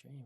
streaming.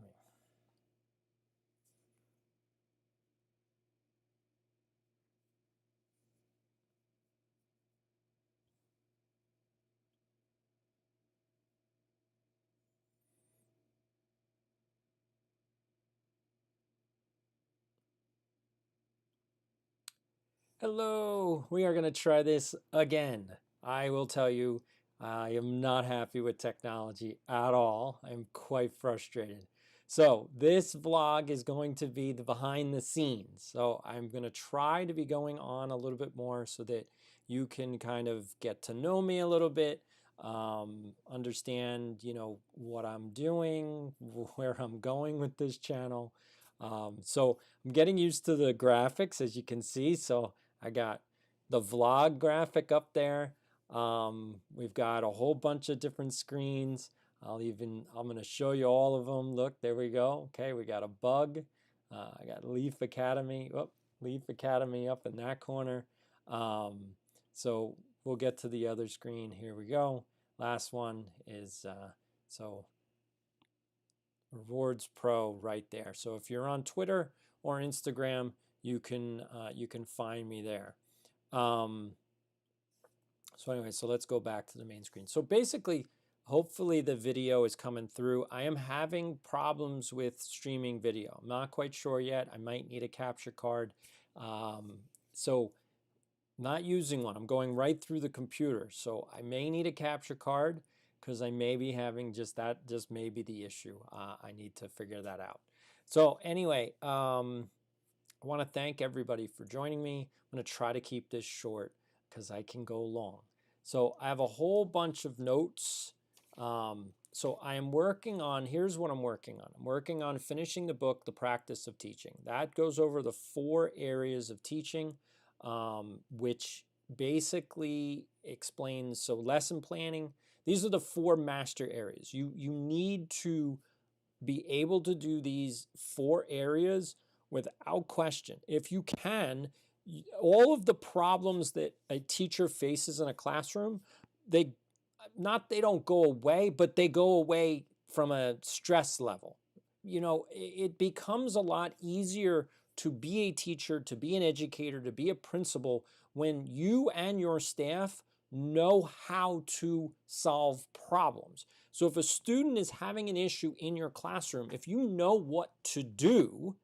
Hello, we are going to try this again. I will tell you, I am not happy with technology at all. I'm quite frustrated. So this vlog is going to be the behind the scenes. So I'm going to try to be going on a little bit more so that you can kind of get to know me a little bit, understand, what I'm doing, where I'm going with this channel. So I'm getting used to the graphics, as you can see. So I got the vlog graphic up there. We've got a whole bunch of different screens. I'm going to show you all of them. Look, there we go. Okay, we got a bug. I got Leaf Academy. Oh, Leaf Academy up in that corner. So we'll get to the other screen. Here we go. Last one is so Rewards Pro right there. So if you're on Twitter or Instagram, you can find me there. So anyway, so let's go back to the main screen. So basically, hopefully the video is coming through. I am having problems with streaming video. I'm not quite sure yet. I might need a capture card. So not using one. I'm going right through the computer. So I may need a capture card because I may be having just may be the issue. I need to figure that out. So anyway, I want to thank everybody for joining me. I'm going to try to keep this short because I can go long. So I have a whole bunch of notes. So I am working on, here's what I'm working on. I'm working on finishing the book, The Practice of Teaching. That goes over the 4 areas of teaching, which basically explains, so lesson planning. These are the 4 master areas. You need to be able to do these 4 areas without question. If you can, all of the problems that a teacher faces in a classroom, they don't go away, but they go away from a stress level. It becomes a lot easier to be a teacher, to be an educator, to be a principal when you and your staff know how to solve problems. So if a student is having an issue in your classroom, if you know what to do,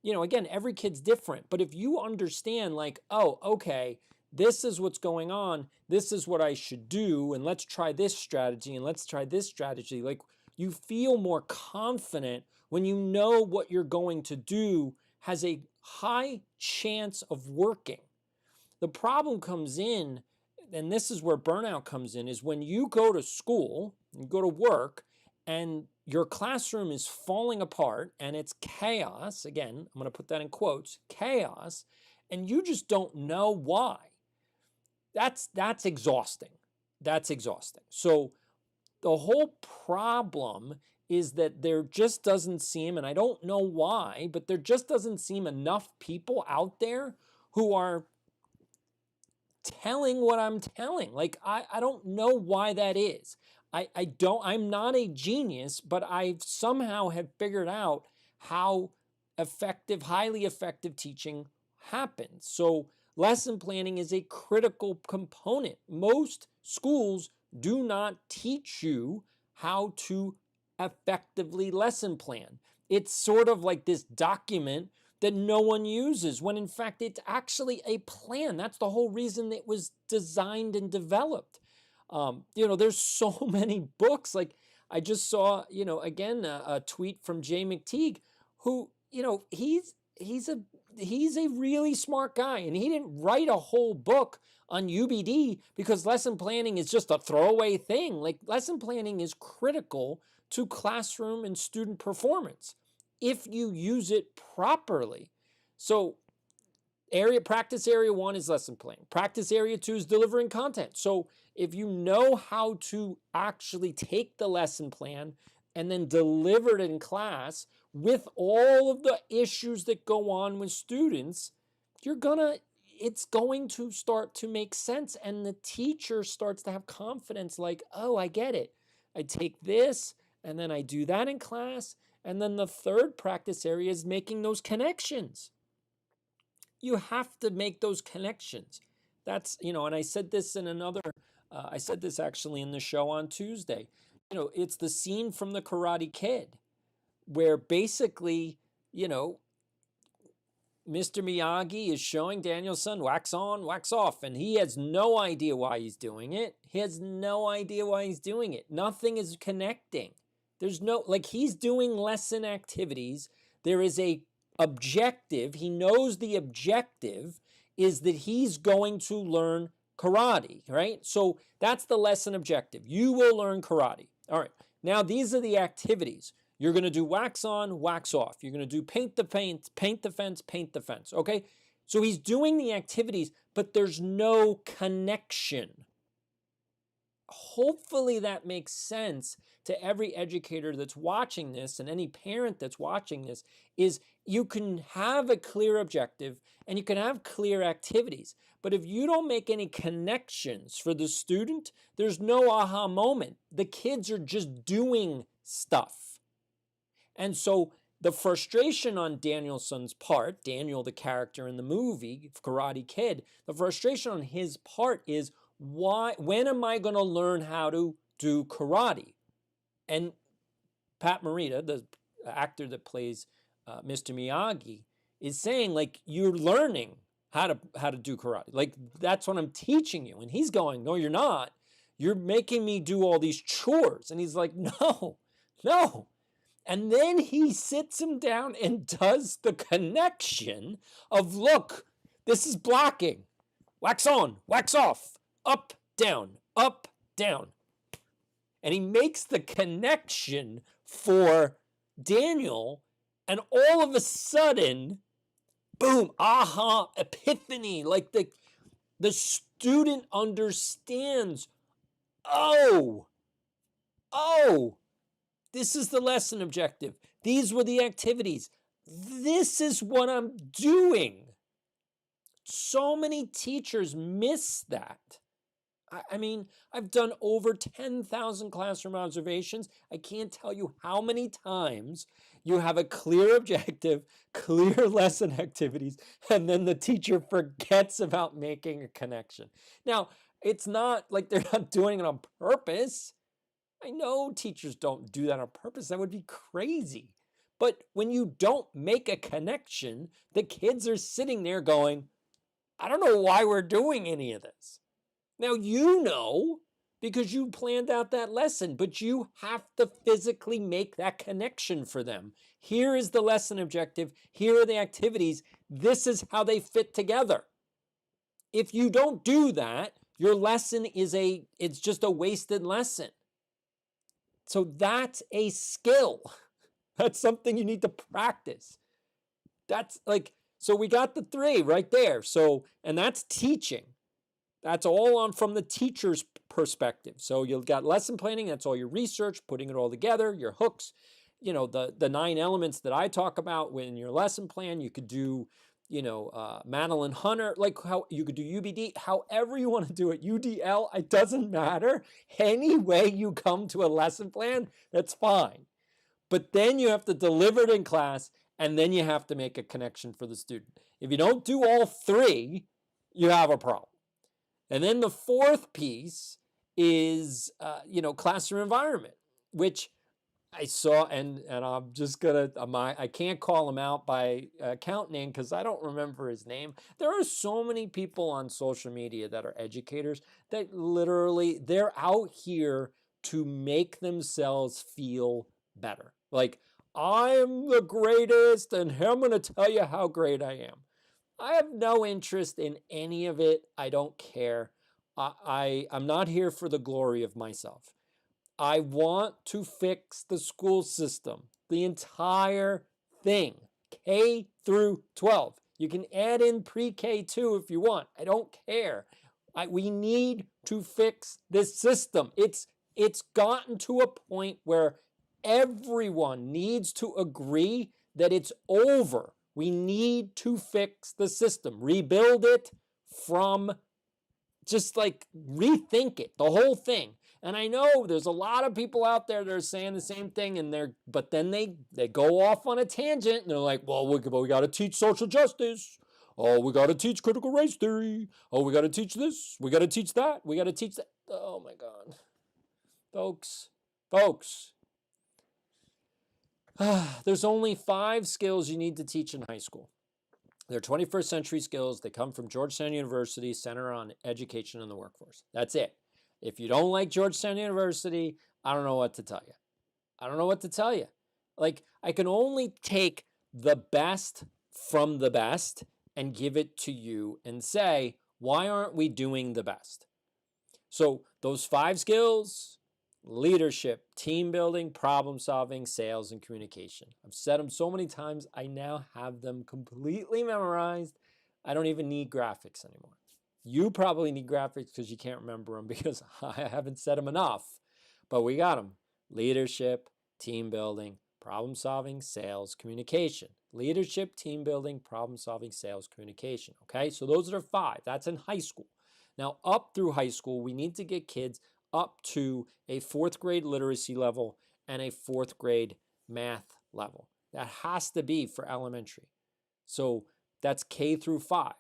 again, every kid's different, but if you understand like, oh, okay, this is what's going on, this is what I should do, and let's try this strategy, and let's try this strategy, like you feel more confident when you know what you're going to do has a high chance of working. The problem comes in, and this is where burnout comes in, is when you go to school, you go to work, and your classroom is falling apart and it's chaos. Again, I'm going to put that in quotes, chaos, and you just don't know why. That's exhausting. That's exhausting. So the whole problem is that there just doesn't seem, and I don't know why, but there just doesn't seem enough people out there who are telling what I'm telling. Like, I don't know why that is. I'm not a genius, but I somehow have figured out how effective, highly effective teaching happens. So lesson planning is a critical component. Most schools do not teach you how to effectively lesson plan. It's sort of like this document that no one uses, when in fact it's actually a plan. That's the whole reason it was designed and developed. There's so many books. Like I just saw, again, a tweet from Jay McTeague, who, he's a really smart guy, and he didn't write a whole book on UBD because lesson planning is just a throwaway thing. Like lesson planning is critical to classroom and student performance if you use it properly. So practice area 1 is lesson planning. Practice area 2 is delivering content. So if you know how to actually take the lesson plan and then deliver it in class with all of the issues that go on with students, it's going to start to make sense, and the teacher starts to have confidence like, oh, I get it. I take this and then I do that in class, And then the third practice area is making those connections. You have to make those connections. That's, and I said this in I said this actually in the show on Tuesday. It's the scene from The Karate Kid where basically, Mr. Miyagi is showing Daniel-san wax on, wax off, and he has no idea why he's doing it. He has no idea why he's doing it. Nothing is connecting. There's no, he's doing lesson activities. There is a objective. He knows the objective is that he's going to learn karate, right? So that's the lesson objective. You will learn karate. All right. Now, these are the activities. You're going to do wax on, wax off. You're going to do paint the paint, paint the fence, paint the fence. Okay? So he's doing the activities, but there's no connection. Hopefully that makes sense to every educator that's watching this and any parent that's watching this, is you can have a clear objective and you can have clear activities. But if you don't make any connections for the student, there's no aha moment. The kids are just doing stuff. And so the frustration on Daniel-san's part, Daniel, the character in the movie, Karate Kid, the frustration on his part is, when am I going to learn how to do karate? And Pat Morita, the actor that plays Mr. Miyagi, is saying, you're learning how to do karate. That's what I'm teaching you. And he's going, no, you're not. You're making me do all these chores. And he's like, no. And then he sits him down and does the connection of, look, this is blocking. Wax on, wax off, up, down, up, down. And he makes the connection for Daniel, and all of a sudden, boom, aha, epiphany. The student understands, oh, this is the lesson objective. These were the activities. This is what I'm doing. So many teachers miss that. I mean, I've done over 10,000 classroom observations. I can't tell you how many times you have a clear objective, clear lesson activities, and then the teacher forgets about making a connection. Now, it's not like they're not doing it on purpose. I know teachers don't do that on purpose. That would be crazy. But when you don't make a connection, the kids are sitting there going, I don't know why we're doing any of this. Now, you know, because you planned out that lesson, but you have to physically make that connection for them. Here is the lesson objective. Here are the activities. This is how they fit together. If you don't do that, your lesson it's just a wasted lesson. So that's a skill. That's something you need to practice. So we got the three right there. And that's teaching. That's all from the teacher's perspective. So you've got lesson planning, that's all your research, putting it all together, your hooks, the 9 elements that I talk about in your lesson plan. You could do, Madeline Hunter, how you could do UBD, however you want to do it, UDL, it doesn't matter. Any way you come to a lesson plan, that's fine. But then you have to deliver it in class, and then you have to make a connection for the student. If you don't do all 3, you have a problem. And then the 4th piece is, classroom environment, which I saw, and I'm just gonna, I can't call him out by account name because I don't remember his name. There are so many people on social media that are educators that literally, they're out here to make themselves feel better. I'm the greatest, and I'm gonna tell you how great I am. I have no interest in any of it. I don't care. I'm not here for the glory of myself. I want to fix the school system, the entire thing, K through 12. You can add in pre-K too if you want. I don't care. We need to fix this system. It's gotten to a point where everyone needs to agree that it's over. We need to fix the system, rebuild it from just rethink it, the whole thing. And I know there's a lot of people out there that are saying the same thing, but then they go off on a tangent and they're like, well, we got to teach social justice. Oh, we got to teach critical race theory. Oh, we got to teach this. We got to teach that. We got to teach that. Oh my God. Folks, there's only 5 skills you need to teach in high school. They're 21st century skills. They come from Georgetown University, Center on Education and the Workforce. That's it. If you don't like Georgetown University, I don't know what to tell you. I don't know what to tell you. Like, I can only take the best from the best and give it to you and say, why aren't we doing the best? So those 5 skills: leadership, team building, problem solving, sales, and communication. I've said them so many times, I now have them completely memorized. I don't even need graphics anymore. You probably need graphics because you can't remember them because I haven't said them enough. But we got them. Leadership, team building, problem solving, sales, communication. Leadership, team building, problem solving, sales, communication. Okay, so those are 5. That's in high school. Now, up through high school, we need to get kids up to a 4th grade literacy level and a 4th grade math level. That has to be for elementary. So that's K through 5.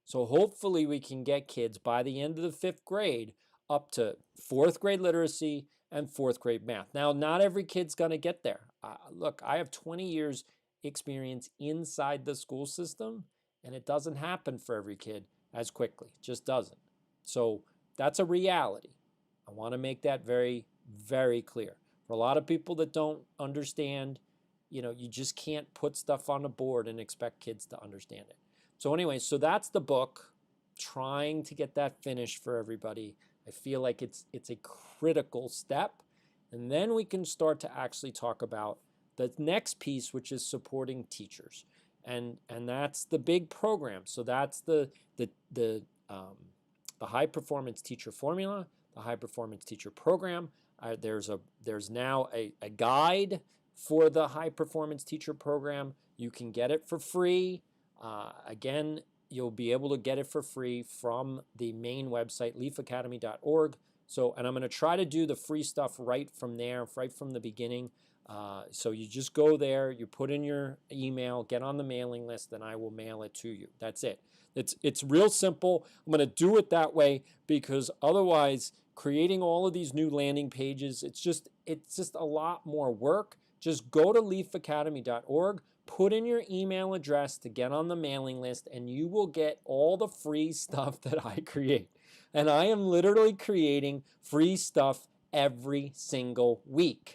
So hopefully we can get kids by the end of the 5th grade up to 4th grade literacy and 4th grade math. Now, not every kid's going to get there. Look, I have 20 years experience inside the school system, and it doesn't happen for every kid as quickly. It just doesn't. So that's a reality. I want to make that very, very clear. For a lot of people that don't understand, you just can't put stuff on a board and expect kids to understand it. So anyway, so that's the book, trying to get that finished for everybody. I feel like it's a critical step. And then we can start to actually talk about the next piece, which is supporting teachers. And that's the big program. So that's the high performance teacher formula, the high performance teacher program. There's now a guide for the high performance teacher program. You can get it for free. Again, you'll be able to get it for free from the main website, leafacademy.org. And I'm going to try to do the free stuff right from there, right from the beginning. So you just go there, you put in your email, get on the mailing list, and I will mail it to you. That's it. It's real simple. I'm going to do it that way because otherwise, creating all of these new landing pages, it's just a lot more work. Just go to leafacademy.org, put in your email address to get on the mailing list, and you will get all the free stuff that I create. And I am literally creating free stuff every single week.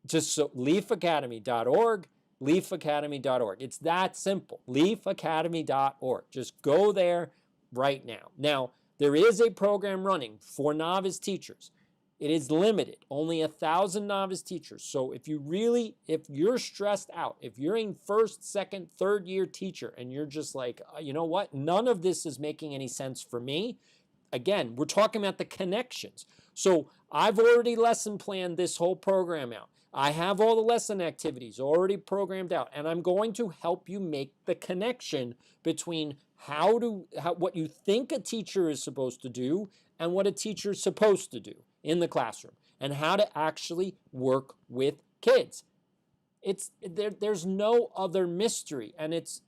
Just so leafacademy.org, leafacademy.org. It's that simple. leafacademy.org. Just go there right now. Now, there is a program running for novice teachers. It is limited, only 1,000 novice teachers. So if you're stressed out, if you're a 1st, 2nd, 3rd year teacher and you're just like, you know what, none of this is making any sense for me. Again, we're talking about the connections. So I've already lesson planned this whole program out. I have all the lesson activities already programmed out, and I'm going to help you make the connection between what you think a teacher is supposed to do and what a teacher is supposed to do in the classroom, and how to actually work with kids. There's no other mystery, and it's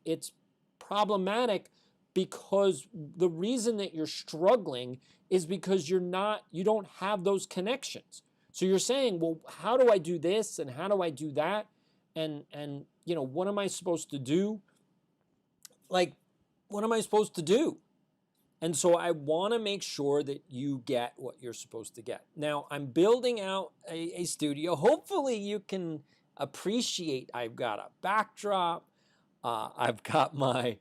problematic because the reason that you're struggling is because you don't have those connections. So you're saying, well, how do I do this and how do I do that? And what am I supposed to do? Like, what am I supposed to do? And so I want to make sure that you get what you're supposed to get. Now, I'm building out a studio. Hopefully you can appreciate I've got a backdrop. I've got my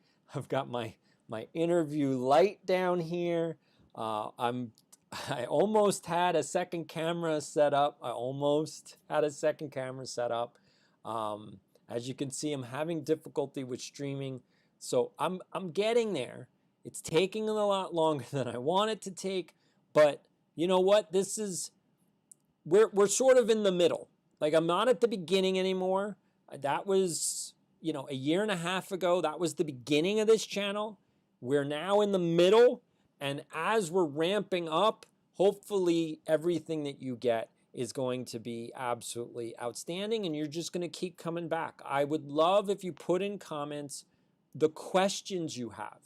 interview light down here. I almost had a second camera set up. As you can see, I'm having difficulty with streaming. So I'm getting there. It's taking a lot longer than I want it to take, but you know what? We're sort of in the middle. Like, I'm not at the beginning anymore. That was, a year and a half ago. That was the beginning of this channel. We're now in the middle, and as we're ramping up, hopefully everything that you get is going to be absolutely outstanding, and you're just going to keep coming back. I would love if you put in comments the questions you have.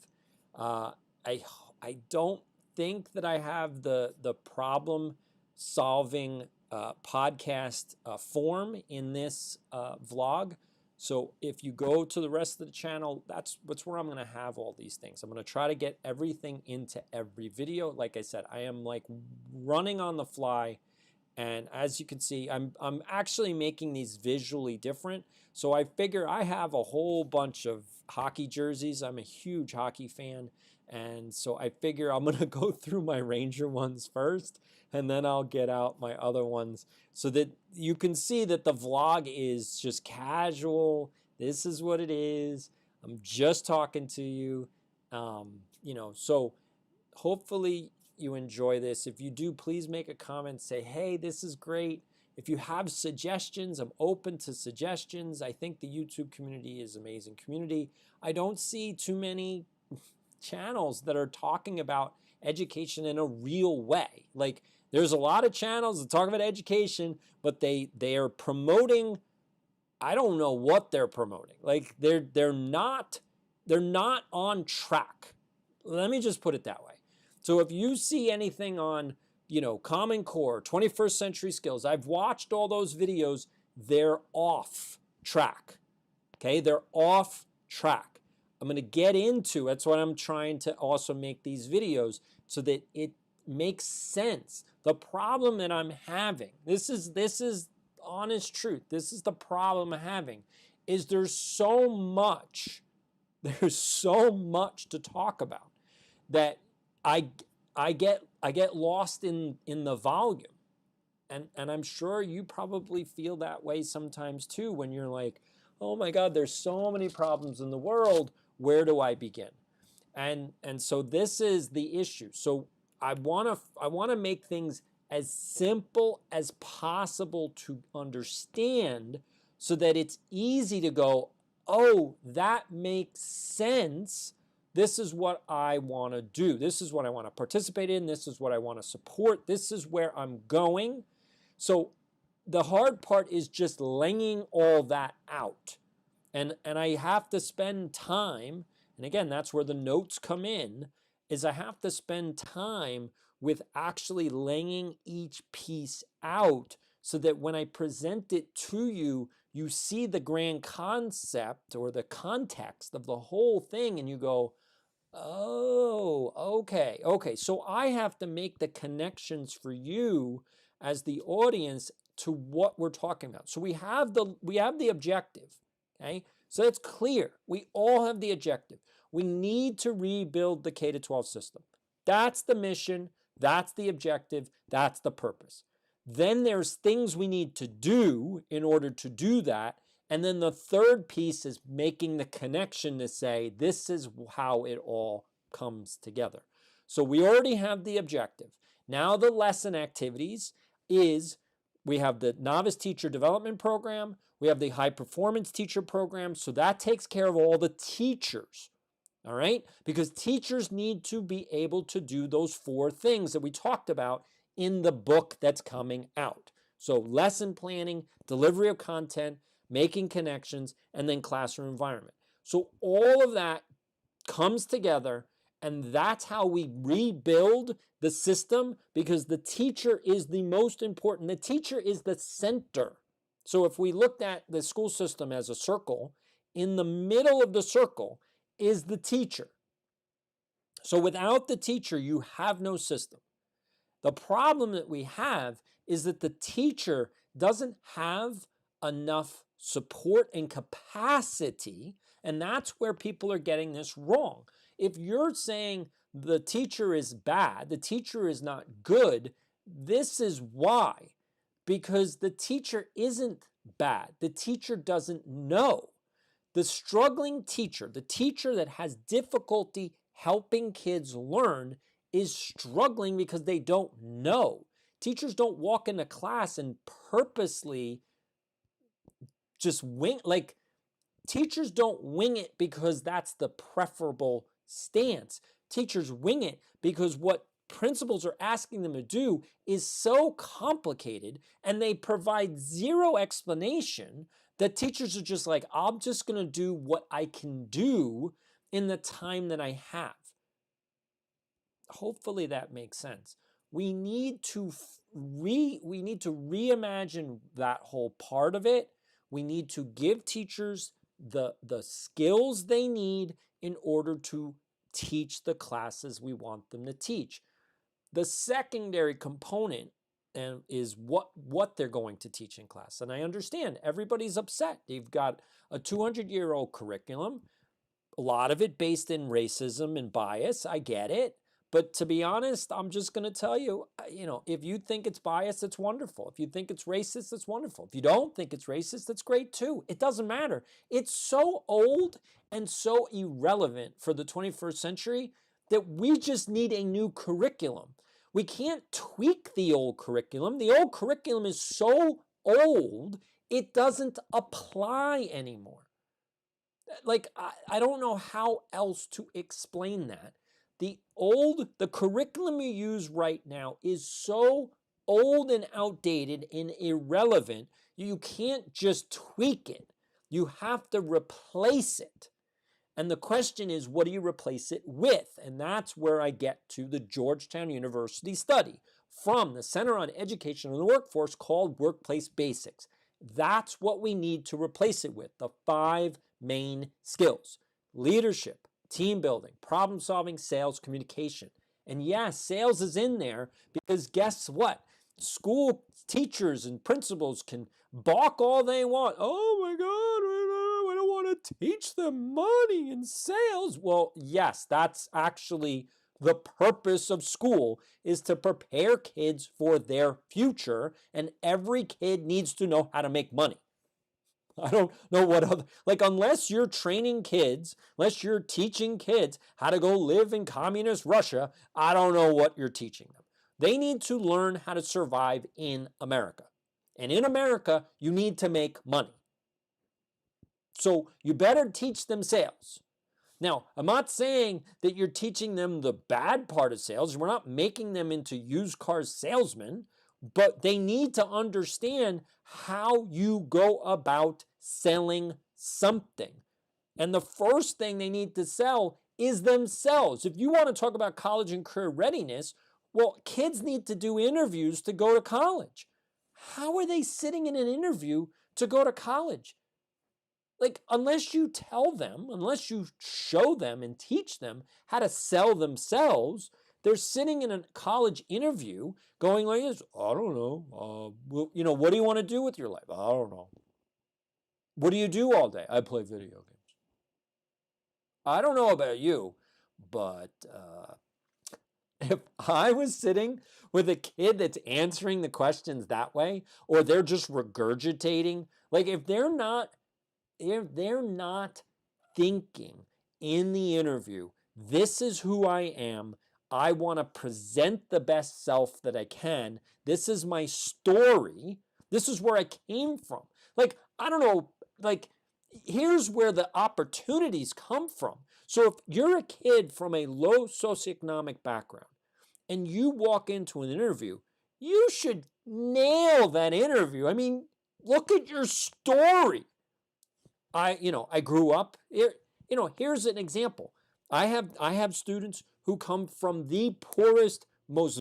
Uh, I don't think that I have the problem solving podcast form in this vlog. So if you go to the rest of the channel, that's where I'm going to have all these things. I'm going to try to get everything into every video. Like I said, I am like running on the fly. And as you can see, I'm actually making these visually different. So I figure I have a whole bunch of hockey jerseys. I'm a huge hockey fan. And so I figure I'm going to go through my Ranger ones first, and then I'll get out my other ones so that you can see that the vlog is just casual. This is what it is. I'm just talking to you. You know, so hopefully you enjoy this. If you do, please make a comment, say, hey, this is great. If you have suggestions, I'm open to suggestions. I think the YouTube community is an amazing community. I don't see too many channels that are talking about education in a real way. Like, there's a lot of channels that talk about education, but they are promoting, I don't know what they're promoting. Like, they're not on track. Let me just put it that way. So if you see anything on, you know, Common Core, 21st Century Skills, I've watched all those videos, they're off track. Okay, they're off track. I'm going to get into, that's what I'm trying to also make these videos so that it makes sense. The problem that I'm having, this is honest truth. This is the problem I'm having, is there's so much to talk about that I get lost in the volume. And I'm sure you probably feel that way sometimes too, when you're like, oh my God, there's so many problems in the world. Where do I begin? And so this is the issue. So I want to make things as simple as possible to understand so that it's easy to go, oh, that makes sense. This is what I want to do. This is what I want to participate in. This is what I want to support. This is where I'm going. So the hard part is just laying all that out. And I have to spend time, and again, that's where the notes come in, is I have to spend time with actually laying each piece out so that when I present it to you, you see the grand concept or the context of the whole thing and you go, oh, okay. So I have to make the connections for you as the audience to what we're talking about. So we have the objective, okay? So it's clear. We all have the objective. We need to rebuild the K-12 system. That's the mission, that's the objective, that's the purpose. Then there's things we need to do in order to do that. And then the third piece is making the connection to say, this is how it all comes together. So we already have the objective. Now the lesson activities is we have the Novice Teacher Development Program. We have the High Performance Teacher Program. So that takes care of all the teachers, all right? Because teachers need to be able to do those 4 things that we talked about in the book that's coming out. So lesson planning, delivery of content, making connections, and then classroom environment. So all of that comes together, and that's how we rebuild the system, because the teacher is the most important. The teacher is the center. So if we looked at the school system as a circle, in the middle of the circle is the teacher. So without the teacher, you have no system. The problem that we have is that the teacher doesn't have enough support and capacity, and that's where people are getting this wrong. If you're saying the teacher is bad, the teacher is not good, this is why. Because the teacher isn't bad. The teacher doesn't know. The struggling teacher, the teacher that has difficulty helping kids learn, is struggling because they don't know. Teachers don't walk into class and purposely just wing, like teachers don't wing it because that's the preferable stance. Teachers wing it because what principals are asking them to do is so complicated, and they provide zero explanation, that teachers are just like, I'm just going to do what I can do in the time that I have. Hopefully that makes sense. We need to reimagine that whole part of it. We need to give teachers the skills they need in order to teach the classes we want them to teach. The secondary component is what they're going to teach in class. And I understand everybody's upset. They've got a 200-year-old curriculum, a lot of it based in racism and bias. I get it. But to be honest, I'm just going to tell you, if you think it's biased, it's wonderful. If you think it's racist, it's wonderful. If you don't think it's racist, that's great too. It doesn't matter. It's so old and so irrelevant for the 21st century that we just need a new curriculum. We can't tweak the old curriculum. The old curriculum is so old, it doesn't apply anymore. Like, I don't know how else to explain that. The curriculum you use right now is so old and outdated and irrelevant, you can't just tweak it. You have to replace it. And the question is, what do you replace it with? And that's where I get to the Georgetown University study from the Center on Education and the Workforce called Workplace Basics. That's what we need to replace it with, the 5 main skills: leadership, team building, problem solving, sales, communication. And yes, sales is in there because guess what? School teachers and principals can balk all they want. Oh my God, I don't want to teach them money and sales. Well, yes, that's actually the purpose of school, is to prepare kids for their future, and every kid needs to know how to make money. I don't know what other, unless you're training kids, unless you're teaching kids how to go live in communist Russia, I don't know what you're teaching them. They need to learn how to survive in America. And in America, you need to make money. So you better teach them sales. Now, I'm not saying that you're teaching them the bad part of sales. We're not making them into used car salesmen, but they need to understand how you go about selling something. And the first thing they need to sell is themselves. If you want to talk about college and career readiness, well, kids need to do interviews to go to college. How are they sitting in an interview to go to college? Unless you tell them, unless you show them and teach them how to sell themselves, they're sitting in a college interview going like this: I don't know. What do you want to do with your life? I don't know. What do you do all day? I play video games. I don't know about you, but if I was sitting with a kid that's answering the questions that way, or they're just regurgitating, if they're not thinking in the interview, this is who I am, I want to present the best self that I can, this is my story, this is where I came from. I don't know, here's where the opportunities come from. So if you're a kid from a low socioeconomic background and you walk into an interview, you should nail that interview. I mean, look at your story. I grew up here. Here's an example. I have students who come from the poorest, most